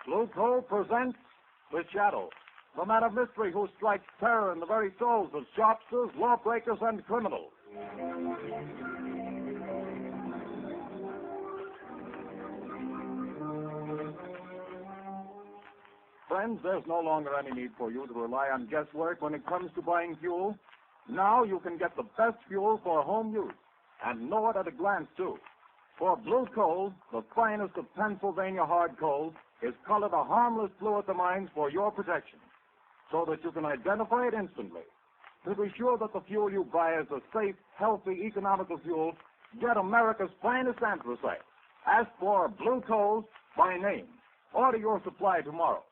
Blue Coal presents The Shadow, the man of mystery who strikes terror in the very souls of shopsters, lawbreakers, and criminals. Friends, there's no longer any need for you to rely on guesswork when it comes to buying fuel. Now you can get the best fuel for home use, and know it at a glance, too. For Blue Coal, the finest of Pennsylvania hard coal, is colored a harmless blue at the mines for your protection, so that you can identify it instantly. To be sure that the fuel you buy is a safe, healthy, economical fuel, get America's finest anthracite. Ask for Blue Coal by name. Order your supply tomorrow.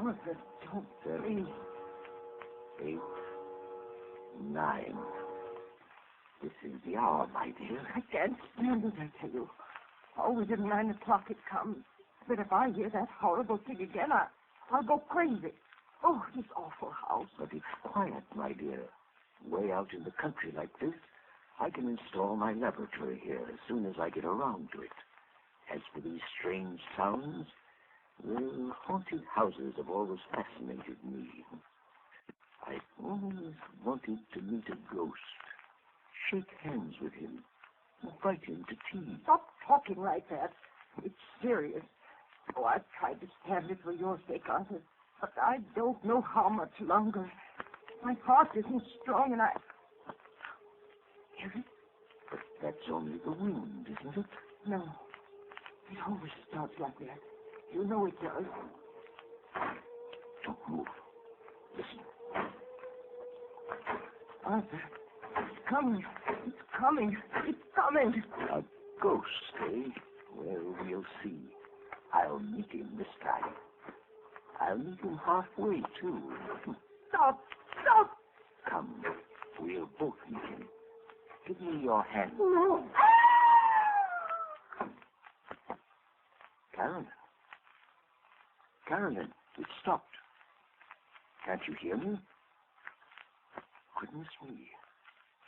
Arthur, don't. 7, 8, 9. This is the hour, my dear. I can't stand it, I tell you. Always at 9 o'clock it comes. But if I hear that horrible thing again, I'll go crazy. Oh, this awful house. But it's quiet, my dear. Way out in the country like this, I can install my laboratory here as soon as I get around to it. As for these strange sounds, well, haunted houses have always fascinated me. I've always wanted to meet a ghost, shake hands with him, invite him to tea. Stop talking like that. It's serious. Oh, I've tried to stand it for your sake, Arthur, but I don't know how much longer. My heart isn't strong, and I... Hear it? But that's only the wind, isn't it? No. It always starts like that. You know it does. Don't move. Listen. Arthur, it's coming. It's coming. It's coming. A ghost, eh? Well, we'll see. I'll meet him this time. I'll meet him halfway, too. Stop! Stop! Come, we'll both meet him. Give me your hand. No. Carolyn, it stopped. Can't you hear me? Goodness me.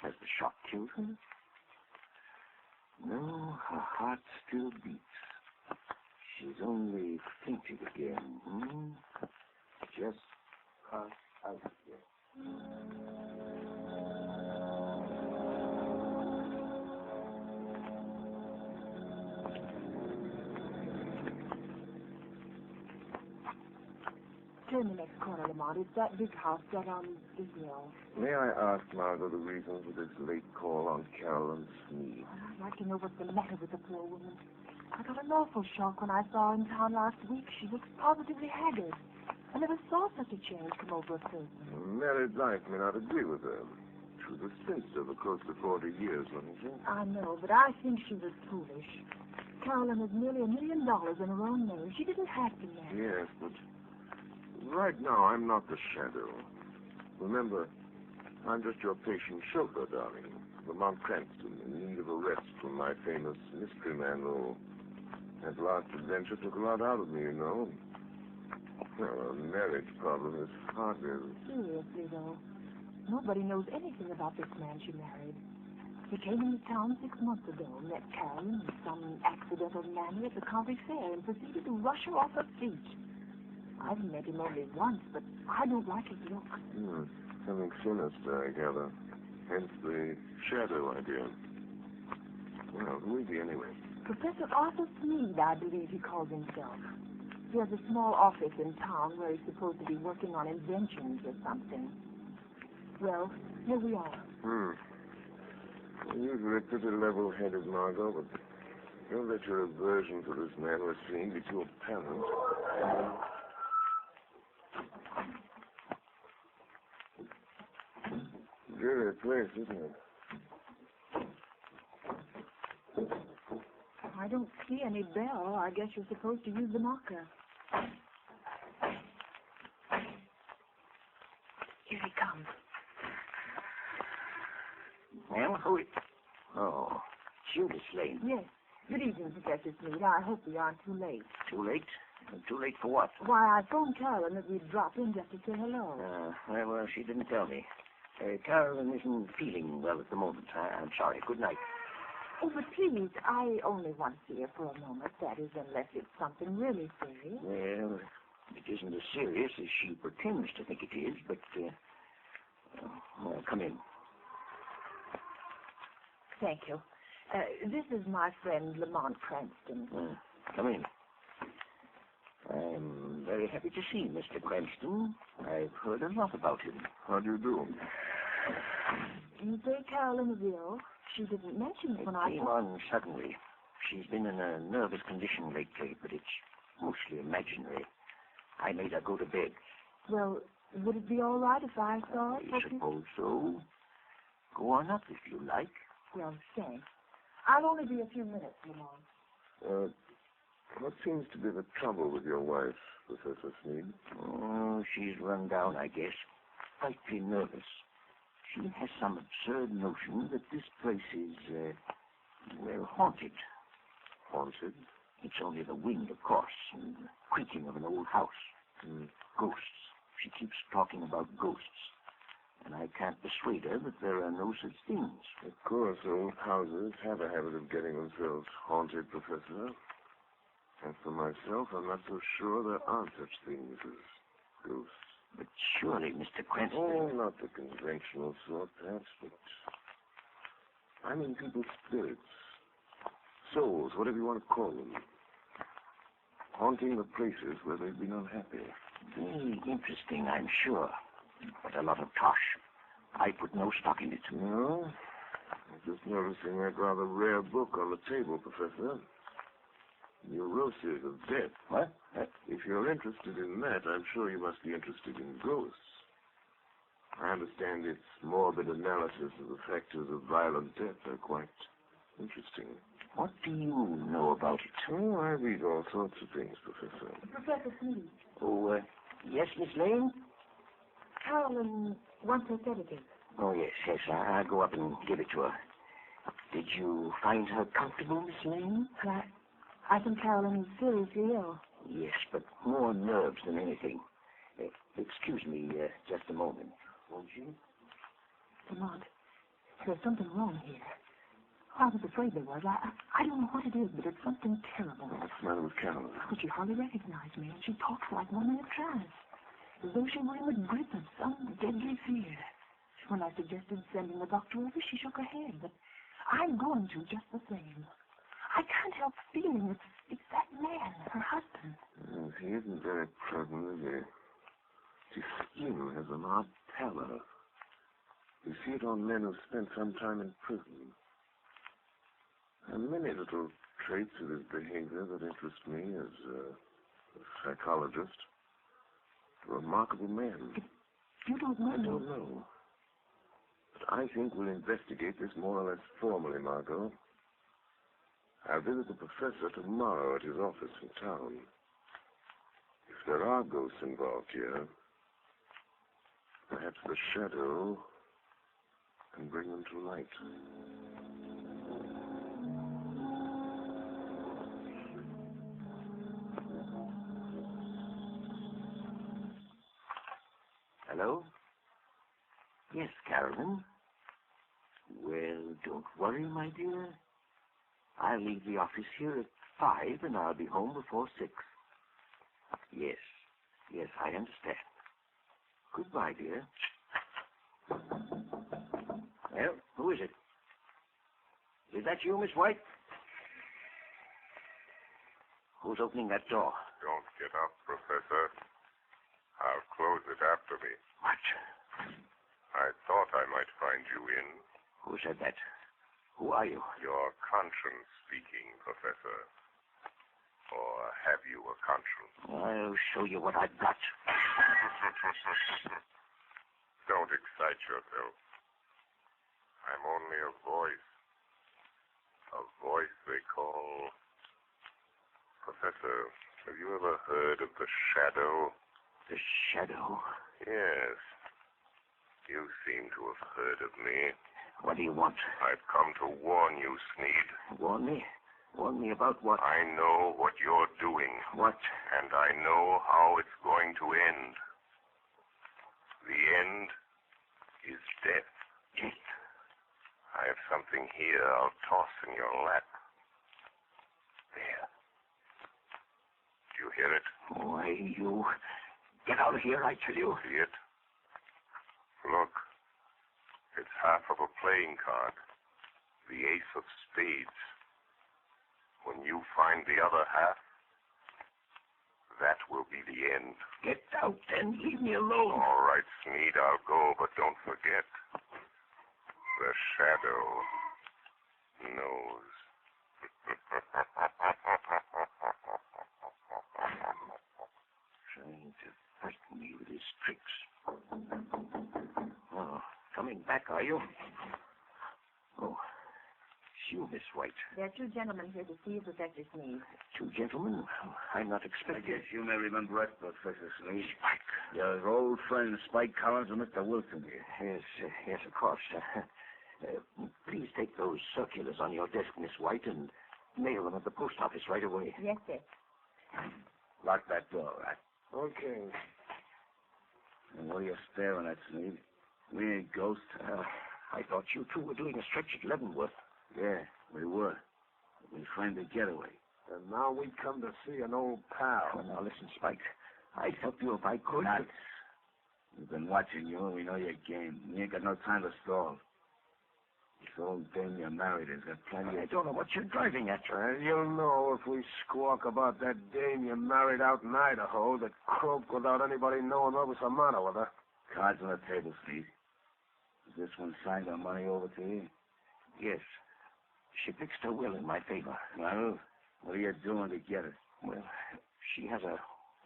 Has the shock killed her? No, her heart still beats. She's only fainted again. Just pass out here. Turn the next corner, Lamont. It's that big house down on the hill. May I ask, Margot, the reason for this late call on Carolyn Sneed? I'd like to know what's the matter with the poor woman. I got an awful shock when I saw her in town last week. She looks positively haggard. I never saw such a change come over a person. Married life may not agree with her. She was a spinster for close to 40 years, wasn't she? I know, but I think she was foolish. Carolyn has nearly $1 million in her own name. She didn't have to marry. Yes, but right now I'm not the shadow. Remember, I'm just your patient chauffeur, darling. Lamont Cranston, in need of a rest from my famous mystery man role. That last adventure took a lot out of me, you know. Well, a marriage problem is hardly... Seriously, though. Nobody knows anything about this man she married. He came into town 6 months ago, met Carolyn in some accidental manner at the county fair, and proceeded to rush her off her feet. I've met him only once, but I don't like his look. Something sinister, I gather. Hence the shadow idea. Well, who is he anyway? Professor Arthur Sneed, I believe he calls himself. He has a small office in town where he's supposed to be working on inventions or something. Well, here we are. Usually pretty level-headed, Margot, but don't let your aversion for this man we're seeing be too apparent. Dreary place, isn't it? I don't see any bell. I guess you're supposed to use the knocker. Here he comes. Well, who is... Oh, it's you, Miss Lane. Yes. Good evening, Professor Smead. I hope we aren't too late. Too late? Too late for what? Why, I phoned Carolyn that we'd drop in just to say hello. Well, she didn't tell me. Carolyn isn't feeling well at the moment. I'm sorry. Good night. Oh, but please, I only want to see her for a moment. That is, unless it's something really serious. Well, it isn't as serious as she pretends to think it is, but, come in. Thank you. This is my friend Lamont Cranston. Come in. I'm very happy to see Mr. Cranston. I've heard a lot about him. How do you do? You say Carolyn is ill? She didn't mention it when I came on suddenly. She's been in a nervous condition lately, but it's mostly imaginary. I made her go to bed. Well, would it be all right if I saw it? I suppose so. Go on up if you like. Well, thanks. I'll only be a few minutes, Lamont. What seems to be the trouble with your wife, Professor Smead? Oh, she's run down, I guess. Frightfully nervous. She has some absurd notion that this place is, haunted. Haunted? It's only the wind, of course, and the creaking of an old house. Ghosts. She keeps talking about ghosts. And I can't persuade her that there are no such things. Of course, old houses have a habit of getting themselves haunted, Professor. As for myself, I'm not so sure there are such things as ghosts. But surely, Mr. Cranston... Oh, not the conventional sort, perhaps, but... I mean people's spirits. Souls, whatever you want to call them. Haunting the places where they've been unhappy. Very interesting, I'm sure. But a lot of tosh. I put no stock in it. No? I'm just noticing that rather rare book on the table, Professor. Neuroses of Death. What? If you're interested in that, I'm sure you must be interested in ghosts. I understand its morbid analysis of the factors of violent death are quite interesting. What do you know about it? Oh, I read all sorts of things, Professor. Professor Smead. Oh, yes, Miss Lane? Carolyn wants her sedative. Oh, yes. I'll go up and give it to her. Did you find her comfortable, Miss Lane? I think Carolyn is seriously ill. Yes, but more nerves than anything. Excuse me just a moment, won't you? Lamont, there's something wrong here. I was afraid there was. I don't know what it is, but it's something terrible. What's the matter with Carolyn? But she hardly recognized me, and she talks like one in a trance, as though she were in the grip of some deadly fear. When I suggested sending the doctor over, she shook her head, but I'm going to just the same. I can't help feeling it's that man, her husband. Yes, he isn't very pleasant, is he? His skin has an odd pallor. You see it on men who've spent some time in prison. And many little traits of his behavior that interest me as a psychologist. A remarkable man. You don't know. I don't know. But I think we'll investigate this more or less formally, Margot. I'll visit the professor tomorrow at his office in town. If there are ghosts involved here, perhaps the shadow can bring them to light. Hello? Yes, Carolyn. Well, don't worry, my dear. I'll leave the office here at 5, and I'll be home before 6. Yes, I understand. Goodbye, dear. Well, who is it? Is that you, Miss White? Who's opening that door? Don't get up, Professor. I'll close it after me. What? I thought I might find you in. Who said that? Who are you? Your conscience speaking, Professor. Or have you a conscience? I'll show you what I've got. Don't excite yourself. I'm only a voice. A voice they call... Professor, have you ever heard of the shadow? The shadow? Yes. You seem to have heard of me. What do you want? I've come to warn you, Sneed. Warn me? Warn me about what? I know what you're doing. What? And I know how it's going to end. The end is death. Death? I have something here I'll toss in your lap. There. Do you hear it? Why, you... Get out of here, I tell you. See it? Look. It's half of a playing card. The ace of spades. When you find the other half, that will be the end. Get out and leave me alone. All right, Sneed, I'll go, but don't forget. The shadow knows. Trying to frighten me with his tricks. Oh, coming back, are you? Oh, it's you, Miss White. There are two gentlemen here to see you, Professor Sneed. Two gentlemen? I'm not I expecting... guess you may remember us, Professor Sneed. Spike. Your old friend Spike Collins and Mr. Wilson here. Yes, of course. Please take those circulars on your desk, Miss White, and mail them at the post office right away. Yes, sir. Lock that door, right? Okay. And what are you staring at, Sneed? We ain't ghosts. I thought you two were doing a stretch at Leavenworth. Yeah, we were. We framed a getaway. And now we come to see an old pal. Well, now listen, Spike. I'd help you if I could. Nuts. We've been watching you, and we know your game. We ain't got no time to stall. This old dame you're married has got plenty I of... don't know what you're driving at. You'll know if we squawk about that dame you married out in Idaho that croaked without anybody knowing what was the matter with her. Cards on the table, Steve. Is this one signed on money over to you? Yes. She fixed her will in my favor. Well, what are you doing to get it? Well, she has a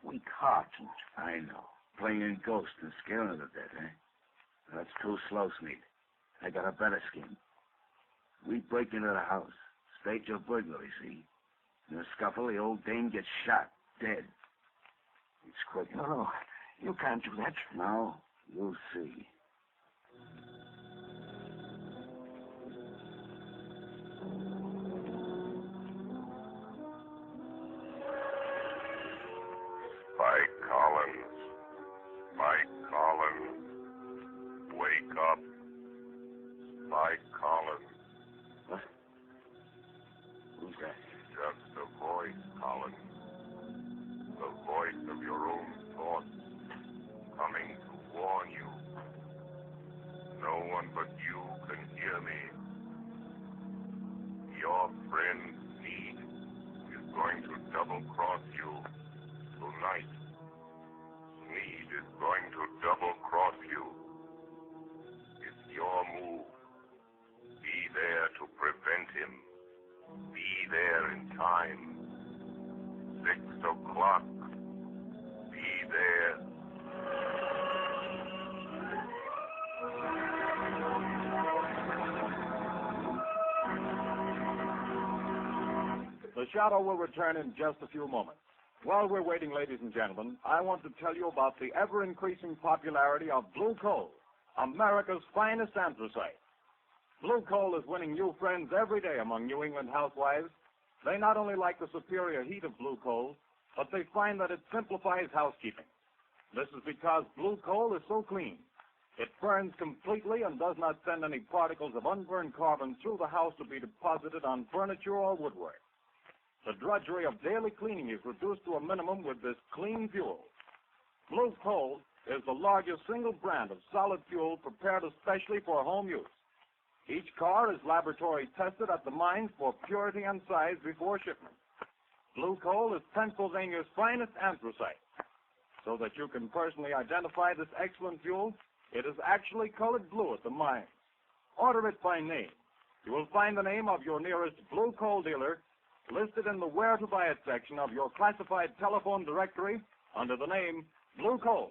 weak heart, and I know. Playing ghost and scaring her to death, eh? That's too slow, Sneed. I got a better scheme. We break into the house, stage a burglary, see? In a scuffle, the old dame gets shot, dead. It's quick. No, you can't do that. Now, you'll see. Spike Collins. Spike Collins. Wake up. Spike Collins. What? Who's that? Just a voice, Collins. The voice of your own thoughts, coming to warn you. No one but you can hear me. Your friend Sneed is going to double-cross you tonight. Sneed is going to double-cross you. It's your move. Be there to prevent him. Be there in time. 6 o'clock. Be there. The Shadow will return in just a few moments. While we're waiting, ladies and gentlemen, I want to tell you about the ever-increasing popularity of Blue Coal, America's finest anthracite. Blue Coal is winning new friends every day among New England housewives. They not only like the superior heat of Blue Coal, but they find that it simplifies housekeeping. This is because Blue Coal is so clean. It burns completely and does not send any particles of unburned carbon through the house to be deposited on furniture or woodwork. The drudgery of daily cleaning is reduced to a minimum with this clean fuel. Blue Coal is the largest single brand of solid fuel prepared especially for home use. Each car is laboratory tested at the mines for purity and size before shipment. Blue Coal is Pennsylvania's finest anthracite. So that you can personally identify this excellent fuel, it is actually colored blue at the mines. Order it by name. You will find the name of your nearest Blue Coal dealer listed in the Where to Buy It section of your classified telephone directory under the name Blue Coal.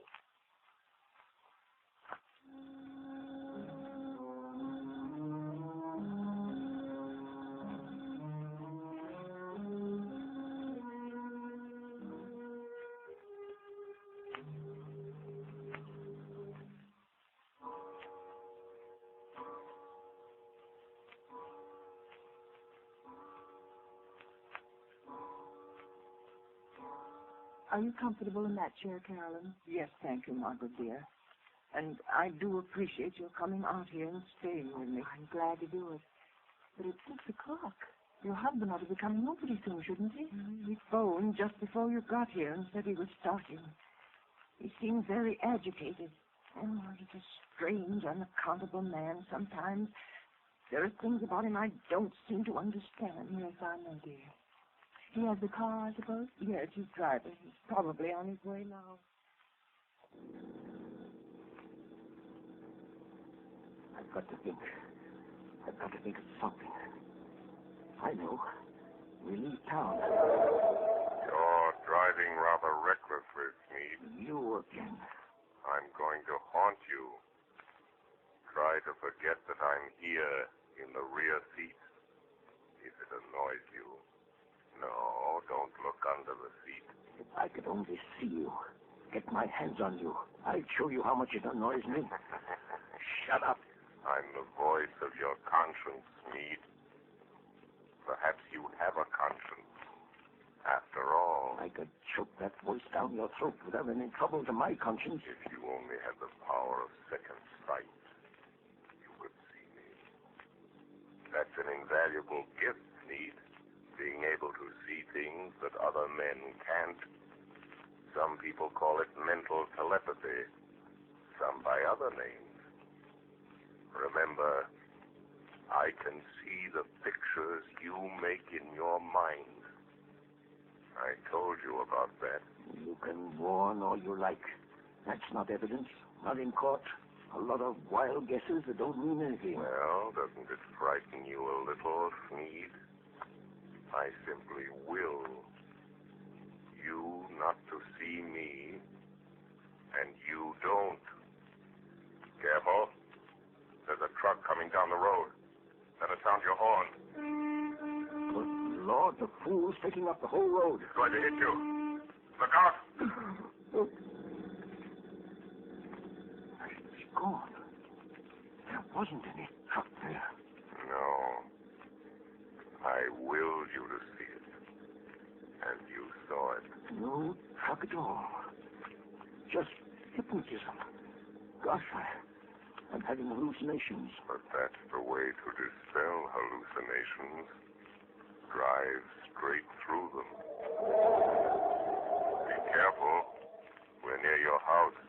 Are you comfortable in that chair, Carolyn? Yes, thank you, Margaret, dear. And I do appreciate your coming out here and staying with me. I'm glad to do it. But it's 6 o'clock. Your husband ought to be coming home pretty soon, shouldn't he? He phoned just before you got here and said he was starting. He seemed very agitated. Oh, he's a strange, unaccountable man sometimes. There are things about him I don't seem to understand. Yes, I know, dear. He has the car, I suppose? Yes, he's driving. He's probably on his way now. I've got to think of something. I know. We leave town. You're driving rather recklessly, Smead. You again. I'm going to haunt you. Try to forget that I'm here in the rear seat. If it annoys you. No, don't look under the seat. If I could only see you, get my hands on you, I'd show you how much it annoys me. Shut up. I'm the voice of your conscience, Smead. Perhaps you have a conscience. After all, I could choke that voice down your throat without any trouble to my conscience. if you only had the power of second sight, you could see me. That's an invaluable gift, Smead. Being able to see things that other men can't. Some people call it mental telepathy. Some by other names. Remember, I can see the pictures you make in your mind. I told you about that. You can warn all you like. That's not evidence. Not in court. A lot of wild guesses that don't mean anything. Well, doesn't it frighten you a little, Smead? I simply will you not to see me, and you don't. Careful. There's a truck coming down the road. Better sound your horn. Good Lord, the fool's taking up the whole road. It's going to hit you. Look out. It's gone. There wasn't any truck there. No. I willed you to see it. And you saw it. No truck at all. Just hypnotism. Gosh, I'm having hallucinations. But that's the way to dispel hallucinations. Drive straight through them. Be careful. We're near your house.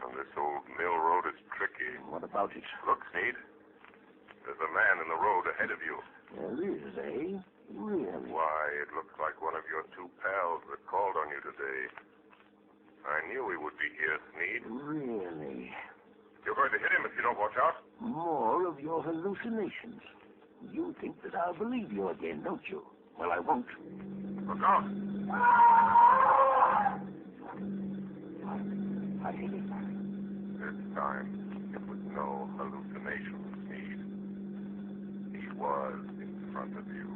And this old mill road is tricky. What about it? Look, Sneed. There's a man in the road ahead of you. There is, eh? Really? Why, it looks like one of your two pals that called on you today. I knew he would be here, Sneed. Really? You're going to hit him if you don't watch out. More of your hallucinations. You think that I'll believe you again, don't you? Well, I won't. Look out. I hit him. This time, it was no hallucination, Sneed. He was in front of you.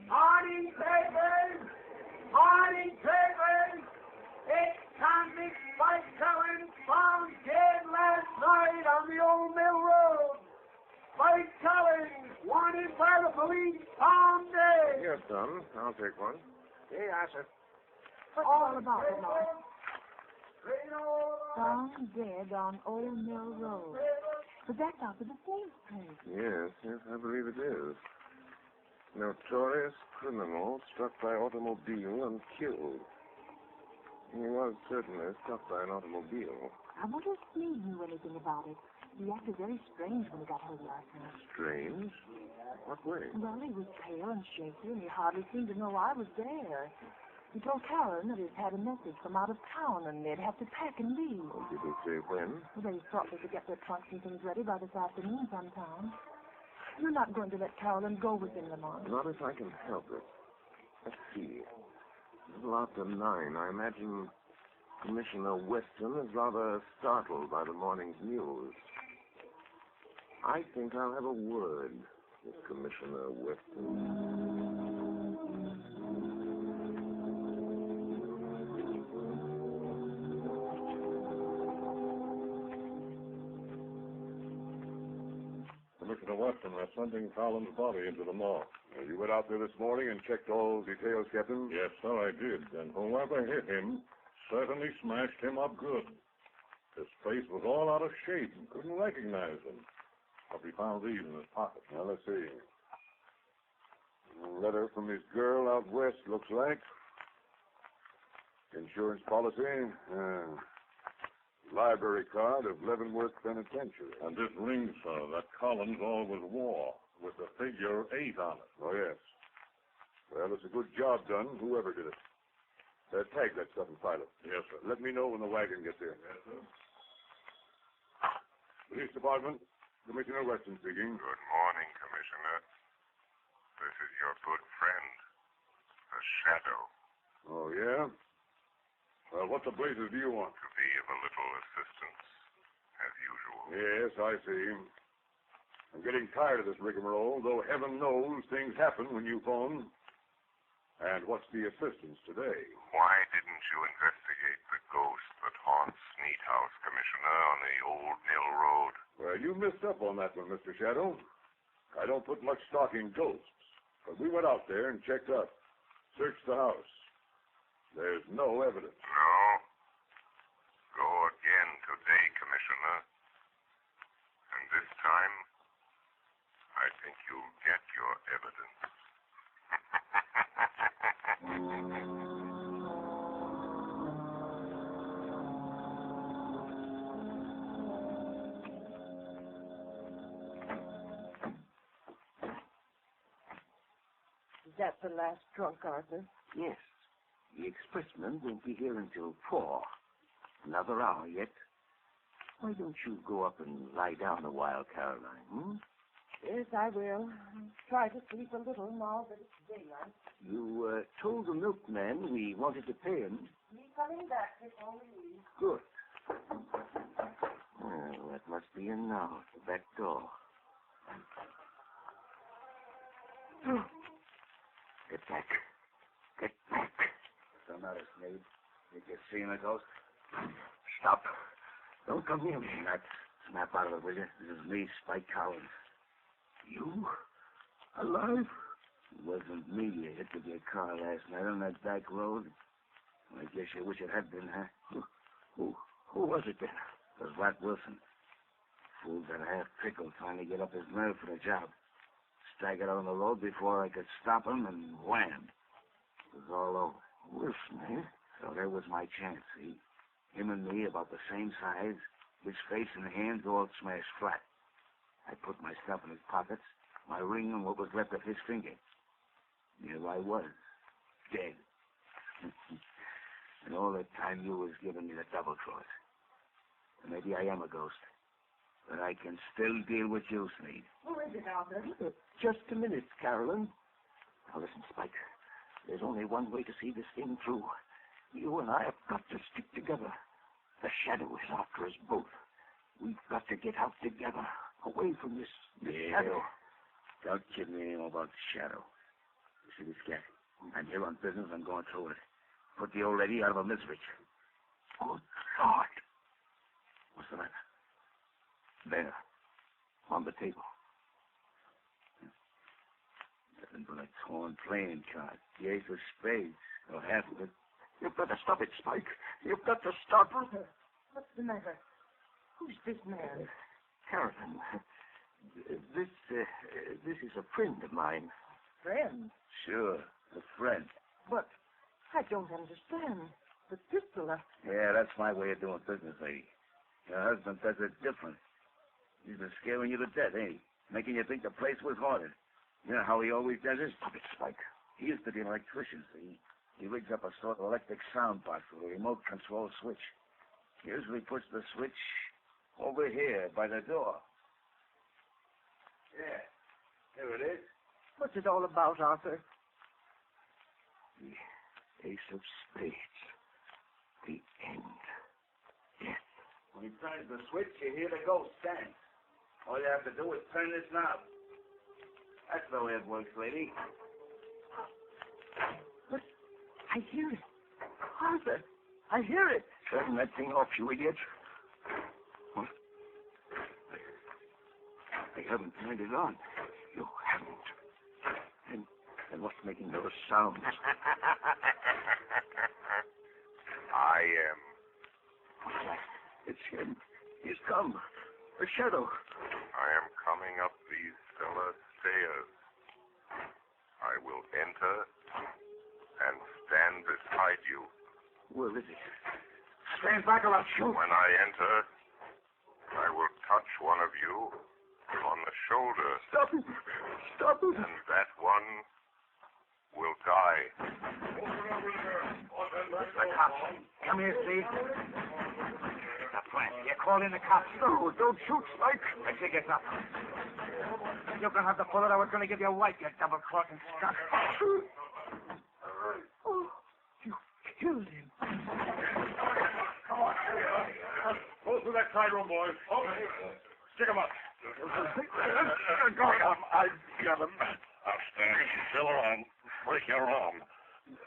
Morning papers! Morning papers! It's convict Spike Cullen found dead last night on the old mill road. Spike Cullen, wanted by the police, found dead. Yes, son. I'll take one. Yeah, sir. What's all about it, Mark? Found dead on Old Mill Road. But that's out of the same place. Yes, I believe it is. Notorious criminal struck by automobile and killed. He was certainly struck by an automobile. I wonder if Sneed knew anything about it. He acted very strange when he got home last night. Strange? What way? Well, he was pale and shaky, and he hardly seemed to know I was there. He told Karen that he'd had a message from out of town, and they'd have to pack and leave. Oh, did he say when? Well, they thought they could get their trunks and things ready by this afternoon sometime. You're not going to let Carolyn go with him, Lamont. Not if I can help it. Let's see. A little after 9. I imagine Commissioner Weston is rather startled by the morning's news. I think I'll have a word with Commissioner Weston. Mr. Watson, they're sending Collins' body into the morgue. You went out there this morning and checked all details, Captain? Yes, sir, I did. And whoever hit him certainly smashed him up good. His face was all out of shape and couldn't recognize him. But we found these in his pocket. Now, let's see. A letter from his girl out west, looks like. Insurance policy. Library card of Leavenworth Penitentiary. And this ring, sir, that Collins always wore, with the figure 8 on it. Oh, yes. Well, it's a good job done, whoever did it. Tag that stuff and file it. Yes, sir. Let me know when the wagon gets there. Yes, sir. Police Department, Commissioner Weston speaking. Good morning, Commissioner. This is your good friend, the Shadow. Oh, yeah? Well, what the blazes do you want? To be of a little assistance, as usual. Yes, I see. I'm getting tired of this rigmarole, though heaven knows things happen when you phone. And what's the assistance today? Why didn't you investigate the ghost that haunts Sneed House, Commissioner, on the old Mill Road? Well, you missed up on that one, Mr. Shadow. I don't put much stock in ghosts, but we went out there and checked up, searched the house. There's no evidence. No? Go again today, Commissioner. And this time, I think you'll get your evidence. Is that the last drunk, Arthur? Yes. The expressman won't be here until 4. Another hour yet. Why don't you go up and lie down a while, Caroline? Yes, I will. Try to sleep a little now that it's daylight. You told the milkman we wanted to pay him. He's coming back before we leave. Good. Well, that must be in now, the back door. Get back. Get back. What's the matter, Sneed? Think you're seeing a ghost? Stop. Don't come near me. Snap out of it, will you? This is me, Spike Collins. You? Alive? It wasn't me you hit with your car last night on that back road. I guess you wish it had been, huh? Who was it then? It was Rat Wilson. Fool got a half pickle trying to get up his nerve for the job. Staggered out on the road before I could stop him, and wham! It was all over. Wilson, eh? So there was my chance, see? Him and me about the same size, his face and hands all smashed flat. I put my stuff in his pockets, my ring and what was left of his finger. Here I was, dead. And all that time you was giving me the double cross. And maybe I am a ghost, but I can still deal with you, Sneed. Who is it, Arthur? Just a minute, Carolyn. Now listen, Spike. There's only one way to see this thing through. You and I have got to stick together. The Shadow is after us both. We've got to get out together, away from this Shadow. Don't kid me anymore about the Shadow. You see this cat? I'm here on business. I'm going through it. Put the old lady out of her misery. Good God. What's the matter? There. On the table. Nothing but a torn playing card. The ace of spades, or half of it. You've got to stop it, Spike. You've got to stop it. What's the matter? Who's this man? Carolyn, this is a friend of mine. Friend? Sure, a friend. But I don't understand. The pistol. Yeah, that's my way of doing business, lady. Your husband does it different. He's been scaring you to death, ain't he? Making you think the place was haunted. You know how he always does it? Stop it, Spike. He used to be an electrician, see? He rigs up a sort of electric sound box with a remote control switch. He usually puts the switch over here by the door. Yeah, here it is. What's it all about, Arthur? The ace of spades. The end. Death. When he turns the switch, you hear the ghost dance. All you have to do is turn this knob. That's the way it works, lady. But I hear it. Arthur, I hear it. Turn that thing off, you idiot. I haven't turned it on. You haven't. And what's making those sounds? I am. What's that? It's him. He's come. A shadow. I am coming up these cellar stairs. I will enter and stand beside you. Where is he? Stand back or I'll shoot. When I enter, I will touch one of you on the shoulder. Stop him. Stop him. And that one will die. The cops. Come here, Steve. The plant. You call in the cops. No, don't shoot, Spike. I think it's up. You can have the bullet I was going to give your wife, you double-crossing skunk. Oh, you killed him. Go through that side room, boys. Okay. Stick him up. I got him. Outstanding. Still on. Break your arm.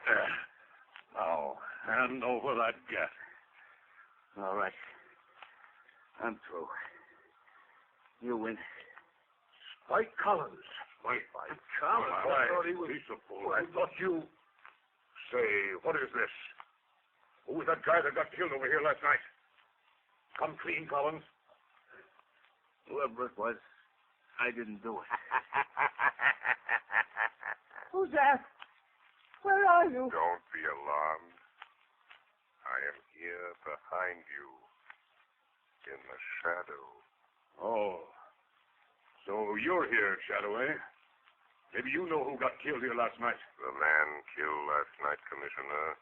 There. Now, hand over that gat. All right. I'm through. You win. Spike Collins. Spike. Collins? I thought he was... Piece of fool. I thought you... Say, what is this? Who was that guy that got killed over here last night? Come clean, Collins. Whoever it was, I didn't do it. Who's that? Where are you? Don't be alarmed. I am here behind you. In the shadow. Oh. So you're here, Shadow, eh? Maybe you know who got killed here last night. The man killed last night, Commissioner,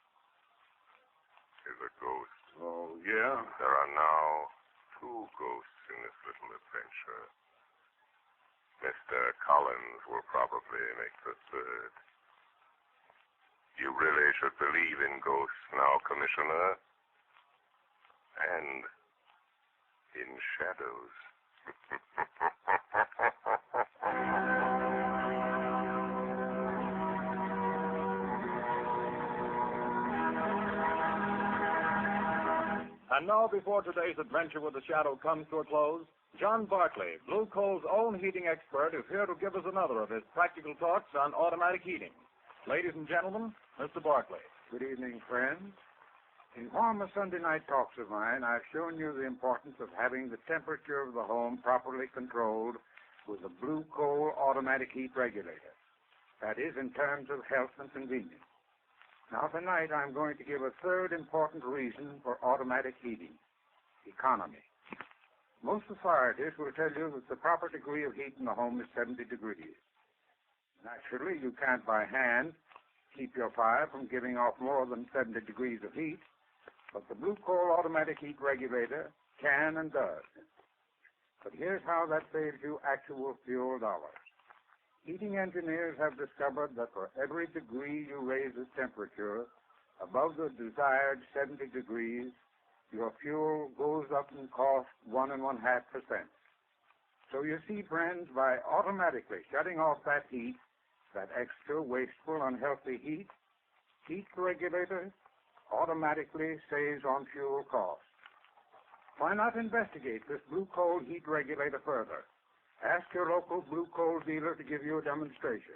is a ghost. Oh, yeah? There are now 2 ghosts in this little adventure. Mr. Collins will probably make the 3rd. You really should believe in ghosts now, Commissioner. And in shadows. And now, before today's adventure with the Shadow comes to a close, John Barclay, Blue Coal's own heating expert, is here to give us another of his practical talks on automatic heating. Ladies and gentlemen, Mr. Barclay. Good evening, friends. In former Sunday night talks of mine, I've shown you the importance of having the temperature of the home properly controlled with a Blue Coal automatic heat regulator. That is, in terms of health and convenience. Now, tonight, I'm going to give a 3rd important reason for automatic heating: economy. Most societies will tell you that the proper degree of heat in the home is 70 degrees. Naturally, you can't by hand keep your fire from giving off more than 70 degrees of heat, but the Blue Coal automatic heat regulator can and does. But here's how that saves you actual fuel dollars. Heating engineers have discovered that for every degree you raise the temperature above the desired 70 degrees, your fuel goes up in cost 1.5%. So you see, friends, by automatically shutting off that heat, that extra, wasteful, unhealthy heat regulator automatically saves on fuel costs. Why not investigate this Blue Coal heat regulator further? Ask your local Blue Coal dealer to give you a demonstration.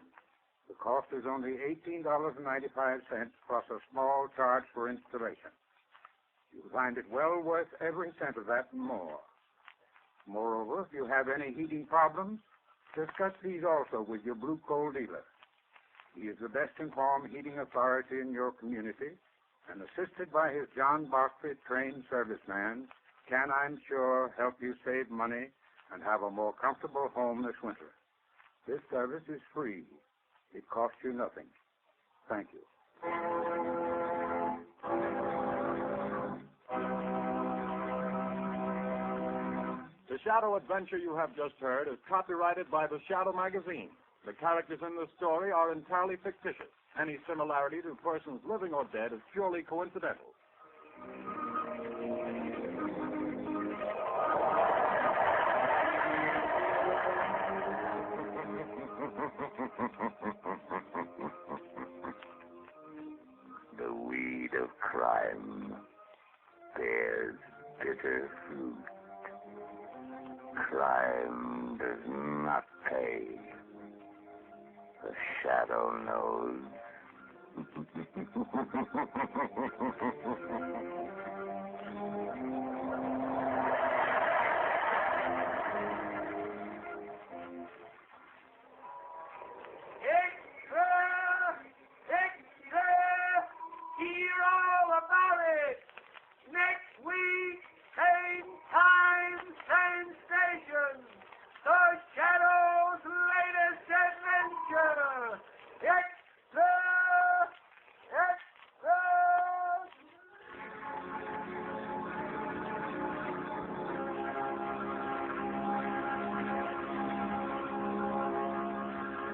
The cost is only $18.95 plus a small charge for installation. You'll find it well worth every cent of that and more. Moreover, if you have any heating problems, discuss these also with your Blue Coal dealer. He is the best informed heating authority in your community, and assisted by his John Barclay trained serviceman, can, I'm sure, help you save money and have a more comfortable home this winter. This service is free. It costs you nothing. Thank you. The Shadow adventure you have just heard is copyrighted by the Shadow magazine. The characters in this story are entirely fictitious. Any similarity to persons living or dead is purely coincidental. The weed of crime bears bitter fruit. Crime crime does not pay. The shadow knows.